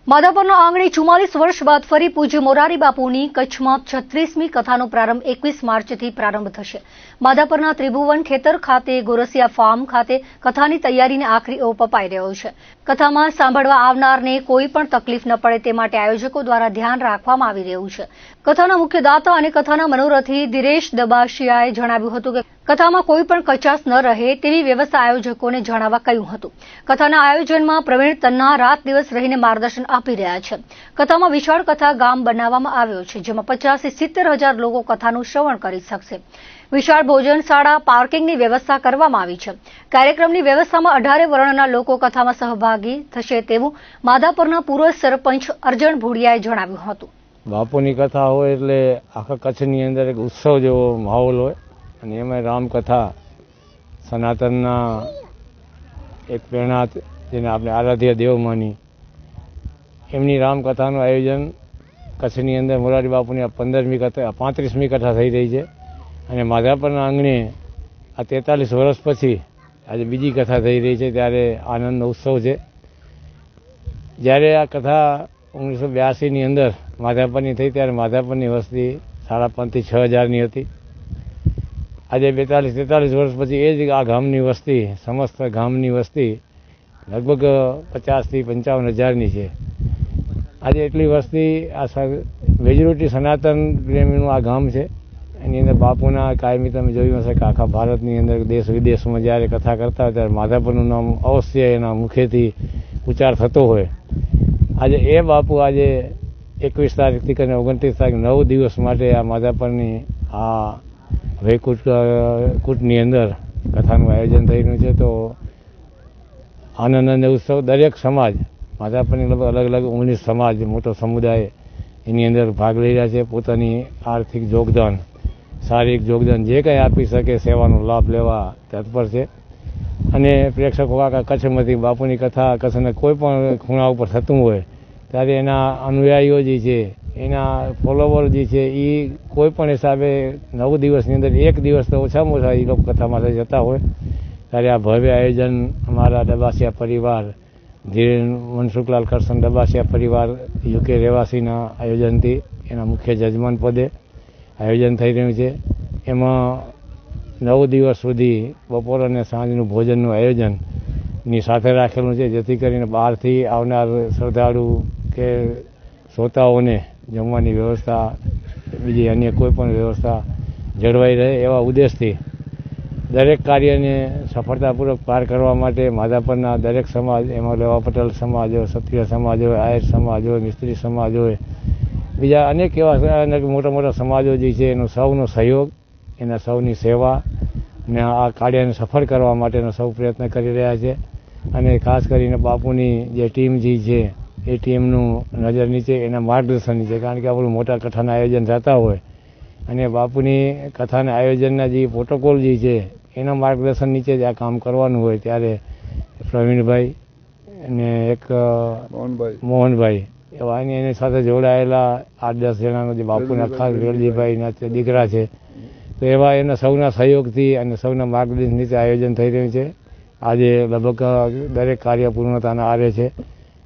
માધાપરના આંગણે 44 વર્ષ બાદ ફરી પૂજ્ય મોરારી બાપુની કચ્છમાં 36મી કથાનો પ્રારંભ 21 માર્ચથી પ્રારંભ થશે। માધાપરના ત્રિભુવન ખેતર ખાતે ગોરસિયા ફાર્મ ખાતે કથાની તૈયારીને આખરી ઓપ અપાઈ રહ્યો છે। કથામાં સાંભળવા આવનારને કોઈ પણ તકલીફ ન પડે તે માટે આયોજકો દ્વારા ધ્યાન રાખવામાં આવી રહ્યું છે। કથાના મુખ્ય દાતા અને કથાના મનોરથી દિરેશ દબાશિયાએ જણાવ્યું હતું કે કથામાં કોઈ પણ કચાશ ન રહે તેવી વ્યવસ્થા આયોજકોને જણાવવા કહ્યું હતું। કથાના આયોજનમાં પ્રવીણ તન્ના રાત દિવસ રહીને માર્ગદર્શન આપી રહ્યા છે। કથામાં વિશાળ કથા ગામ બનાવવામાં આવ્યો છે, જેમાં 50 થી 70 હજાર લોકો કથાનું શ્રવણ કરી શકશે। વિશાળ ભોજનશાળા, પાર્કિંગની વ્યવસ્થા કરવામાં આવી છે। કાર્યક્રમની વ્યવસ્થામાં 18 વર્ણના લોકો કથામાં સહભાગી થશે તેવું માધાપરના પૂર્વ સરપંચ અર્જણ ભુડિયાએ જણાવ્યું હતું। બાપુની કથા હોય એટલે આખા કચ્છની અંદર એક ઉત્સવ જેવો માહોલ હોય અને એમાં રામકથા સનાતનના એક પ્રેરણા જેને આપણે આરાધ્ય દેવ માની એમની રામકથાનું આયોજન કચ્છની અંદર મોરારી બાપુની 15મી કથા 35મી કથા થઈ રહી છે અને માધાપરના આંગણે આ 43 વર્ષ પછી આજે બીજી કથા થઈ રહી છે ત્યારે આનંદનો ઉત્સવ છે। જ્યારે આ કથા 1982ની અંદર માધાપરની થઈ ત્યારે માધાપરની વસ્તી 5.5 થી 6,000ની હતી। આજે 42-43 વર્ષ પછી એ જ આ ગામની વસ્તી સમસ્ત ગામની વસ્તી લગભગ 50 થી 55,000ની છે। આજે એટલી વસ્તી આ મેજોરિટી સનાતન પ્રેમીનું આ ગામ છે। એની અંદર બાપુના કાયમી તમે જોયું હશે કે આખા ભારતની અંદર દેશ વિદેશમાં જ્યારે કથા કરતા હોય ત્યારે માધાપરનું નામ અવશ્ય એના મુખેથી ઉચ્ચાર થતો હોય। આજે એ બાપુ આજે 21 તારીખથી કરીને 29 તારીખ 9 દિવસ માટે આ માધાપરની આ વૈકુંઠની અંદર કથાનું આયોજન થઈ રહ્યું છે। તો આનંદ અને ઉત્સવ દરેક સમાજ માધાપરની લગભગ અલગ અલગ 19 સમાજ મોટો સમુદાય એની અંદર ભાગ લઈ રહ્યા છે। પોતાની આર્થિક યોગદાન, શારીરિક યોગદાન જે કંઈ આપી શકે સેવાનો લાભ લેવા તત્પર છે અને પ્રેક્ષકો આખા કચ્છમાંથી બાપુની કથા કચ્છના કોઈ પણ ખૂણા ઉપર થતું હોય ત્યારે એના અનુયાયીઓ જે છે એના ફોલોવર જે છે એ કોઈ પણ હિસાબે 9 દિવસની અંદર એક દિવસ તો ઓછામાં ઓછા એ લોકો કથા માટે જતા હોય ત્યારે આ ભવ્ય આયોજન અમારા દબાસિયા પરિવાર ધીરેન મનસુખલાલ કરશન દબાસિયા પરિવાર યુકે રહેવાસીના આયોજનથી એના મુખ્ય જજમાન પદે આયોજન થઈ રહ્યું છે। એમાં 9 દિવસ સુધી બપોર અને સાંજનું ભોજનનું આયોજનની સાથે રાખેલું છે જેથી કરીને બહારથી આવનાર શ્રદ્ધાળુ કે શ્રોતાઓને જમવાની વ્યવસ્થા બીજી અન્ય કોઈ પણ વ્યવસ્થા જળવાઈ રહે એવા ઉદ્દેશથી દરેક કાર્યને સફળતાપૂર્વક પાર કરવા માટે માધાપરના દરેક સમાજ એમાં લેવા પટેલ સમાજ હોય, ક્ષત્રિય સમાજ હોય, આયર સમાજ હોય, મિસ્ત્રી સમાજ હોય, બીજા અનેક એવા મોટા મોટા સમાજો જે છે એનો સૌનો સહયોગ, એના સૌની સેવા અને આ કાર્યને સફળ કરવા માટેનો સૌ પ્રયત્ન કરી રહ્યા છે। અને ખાસ કરીને બાપુની જે ટીમ જે છે એ ટીમનું નજર નીચે એના માર્ગદર્શન નીચે, કારણ કે આપણું મોટા કથાના આયોજન થતા હોય અને બાપુની કથાના આયોજનના જે પ્રોટોકોલ જે છે એના માર્ગદર્શન નીચે જ આ કામ કરવાનું હોય ત્યારે પ્રવીણભાઈ અને એક મોહનભાઈ એવા એની સાથે જોડાયેલા 8-10 જણાનો જે બાપુના ખાસ વેલજીભાઈના દીકરા છે તો એવા એના સૌના સહયોગથી અને સૌના માર્ગદર્શન નીચે આયોજન થઈ રહ્યું છે। આજે લગભગ દરેક કાર્ય પૂર્ણતાના આરે છે।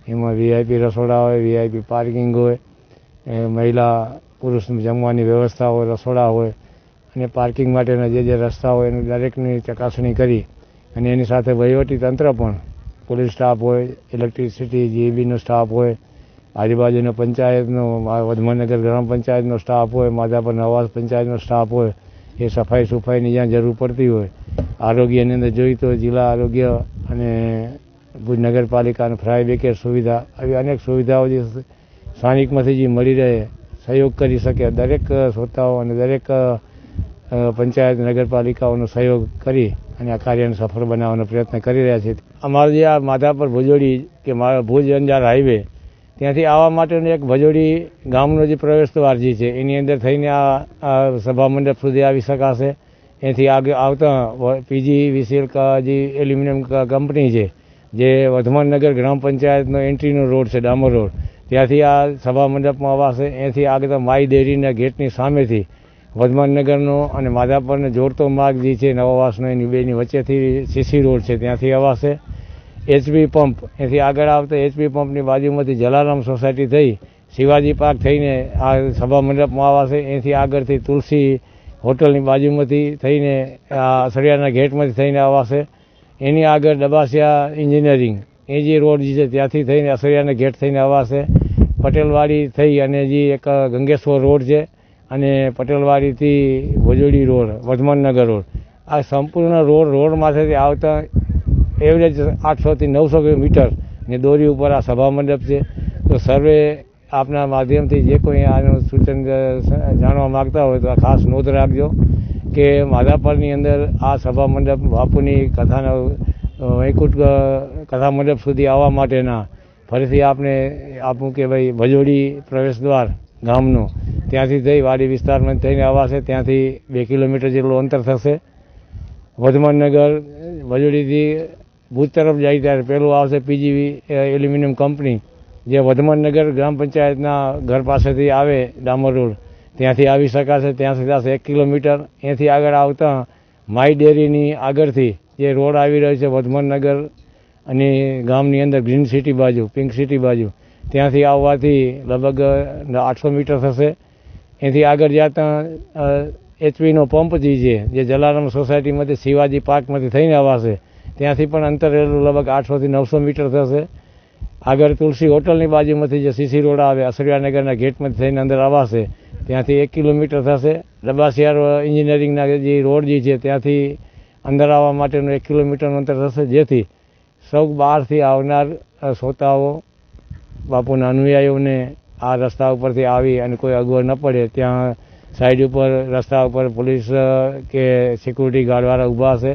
એમાં VIP રસોડા હોય, VIP પાર્કિંગ હોય, મહિલા પુરુષ જમવાની વ્યવસ્થા હોય, રસોડા હોય અને પાર્કિંગ માટેના જે રસ્તા હોય એની દરેકની ચકાસણી કરી અને એની સાથે વહીવટી તંત્ર પણ પોલીસ સ્ટાફ હોય, ઇલેક્ટ્રિસિટી GEBનો સ્ટાફ હોય, આજુબાજુનો પંચાયતનો વધમાનગર ગ્રામ પંચાયતનો સ્ટાફ હોય, માધાપર નવાસ પંચાયતનો સ્ટાફ હોય, એ સફાઈની જ્યાં જરૂર પડતી હોય, આરોગ્યની અંદર જોઈએ તો જિલ્લા આરોગ્ય અને ભુજ નગરપાલિકાની ફાયર બ્રિગેડ સુવિધા આવી અનેક સુવિધાઓ જે સ્થાનિકમાંથી જે મળી રહે સહયોગ કરી શકે દરેક શ્રોતાઓ અને દરેક પંચાયત નગરપાલિકાઓનો સહયોગ કરી અને આ કાર્યને સફળ બનાવવાનો પ્રયત્ન કરી રહ્યા છે। અમારું જે આ માધાપર ભુજોડી કે ભુજ અંજાર હાઈવે ત્યાંથી આવવા માટેનો એક ભજોડી ગામનો જે પ્રવેશ દ્વાર જે છે એની અંદર થઈને આ સભા મંડપ સુધી આવી શકાશે। એથી આગળ આવતા PGVCL જે એલ્યુમિનિયમ કંપની છે જે વધમાનનગર ગ્રામ પંચાયતનો એન્ટ્રીનો રોડ છે, ડામર રોડ, ત્યાંથી આ સભા મંડપમાં અવાશે। એથી આગળ માઈ ડેરીના ગેટની સામેથી વધમાનનગરનો અને માધાપરને જોડતો માર્ગ જે છે નવાવાસનો એની બેની વચ્ચેથી CC રોડ છે ત્યાંથી અવાશે। HP પંપ, એથી આગળ આવતા HP પંપની બાજુમાંથી જલારામ સોસાયટી થઈ શિવાજી પાર્ક થઈને આ સભા મંડપમાં આવાશે. એથી આગળથી તુલસી હોટલની બાજુમાંથી થઈને આ અસરિયાના ગેટમાંથી થઈને આવાશે. એની આગળ ડબાસિયા એન્જિનિયરિંગ એ જે રોડ છે ત્યાંથી થઈને અસરિયાના ગેટ થઈને આવાશે. પટેલવાડી થઈ અને જે એક ગંગેશ્વર રોડ છે અને પટેલવાડીથી ભોજોડી રોડ, વર્ધમાનનગર રોડ, આ સંપૂર્ણ રોડમાંથી આવતા એવરેજ 800 થી 900 મીટર ની દોરી ઉપર આ સભા મંડપ છે. તો સર્વે આપના માધ્યમથી જે કોઈ આનું સૂચન જાણવા માગતા હોય તો ખાસ નોંધ રાખજો કે માધાપરની અંદર આ સભા મંડપ બાપુની કથાનો વૈકુંઠ કથા મંડપ સુધી આવવા માટેના ફરીથી આપનું કે ભાઈ ભજોડી પ્રવેશ દ્વાર ગામનું ત્યાંથી થઈ વાડી વિસ્તારમાં થઈને આવાશે. ત્યાંથી 2 કિલોમીટર જેટલું અંતર થશે. વર્ધમાનનગર ભજોડીથી ભુજ તરફ જાય ત્યારે પહેલું આવશે પીજીવી એલ્યુમિનિયમ કંપની, જે વર્ધમાનનગર ગ્રામ પંચાયતના ઘર પાસેથી આવે ડામર રોડ, ત્યાંથી આવી શકાશે. ત્યાંથી થશે 1 કિલોમીટર. એથી આગળ આવતા માઈ ડેરીની આગળથી જે રોડ આવી રહ્યો છે વર્ધમાનનગર અને ગામની અંદર ગ્રીન સિટી બાજુ, પિંક સિટી બાજુ, ત્યાંથી આવવાથી લગભગ 800 મીટર થશે. એથી આગળ જતા HPનો પંપ જે જલારામ સોસાયટીમાંથી શિવાજી પાર્કમાંથી થઈને આવાશે, ત્યાંથી પણ અંતર રહેલું લગભગ 800 થી 900 મીટર થશે. આગળ તુલસી હોટલની બાજુમાંથી જે CC રોડ આવે અસરિયાનગરના ગેટમાંથી થઈને અંદર આવાશે, ત્યાંથી 1 કિલોમીટર થશે. ડબાસિયા એન્જિનિયરિંગના જે રોડ છે ત્યાંથી અંદર આવવા માટેનું 1 કિલોમીટરનું અંતર થશે. જેથી સૌ બહારથી આવનાર શ્રોતાઓ, બાપુના અનુયાયીઓને આ રસ્તા ઉપરથી આવી અને કોઈ અગવડ ન પડે, ત્યાં સાઈડ ઉપર રસ્તા ઉપર પોલીસ કે સિક્યુરિટી ગાર્ડવાળા ઊભા હશે.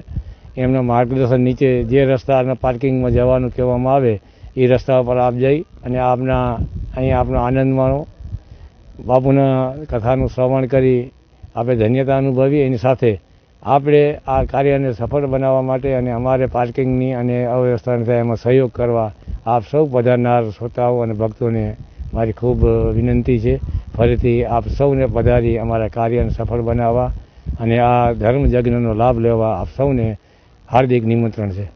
એમના માર્ગદર્શન નીચે જે રસ્તાના પાર્કિંગમાં જવાનું કહેવામાં આવે એ રસ્તા ઉપર આપ જઈ અને અહીંયા આપનો આનંદ માણો. બાપુના કથાનું શ્રવણ કરી આપણે ધન્યતા અનુભવી. એની સાથે આપણે આ કાર્યને સફળ બનાવવા માટે અને અમારે પાર્કિંગની અને અવ્યવસ્થાને થાય એમાં સહયોગ કરવા આપ સૌ પધારનાર શ્રોતાઓ અને ભક્તોને મારી ખૂબ વિનંતી છે. ફરીથી આપ સૌને પધારી અમારા કાર્યને સફળ બનાવવા અને આ ધર્મ યજ્ઞનો લાભ લેવા આપ સૌને હાર્દિક નિમંત્રણ છે.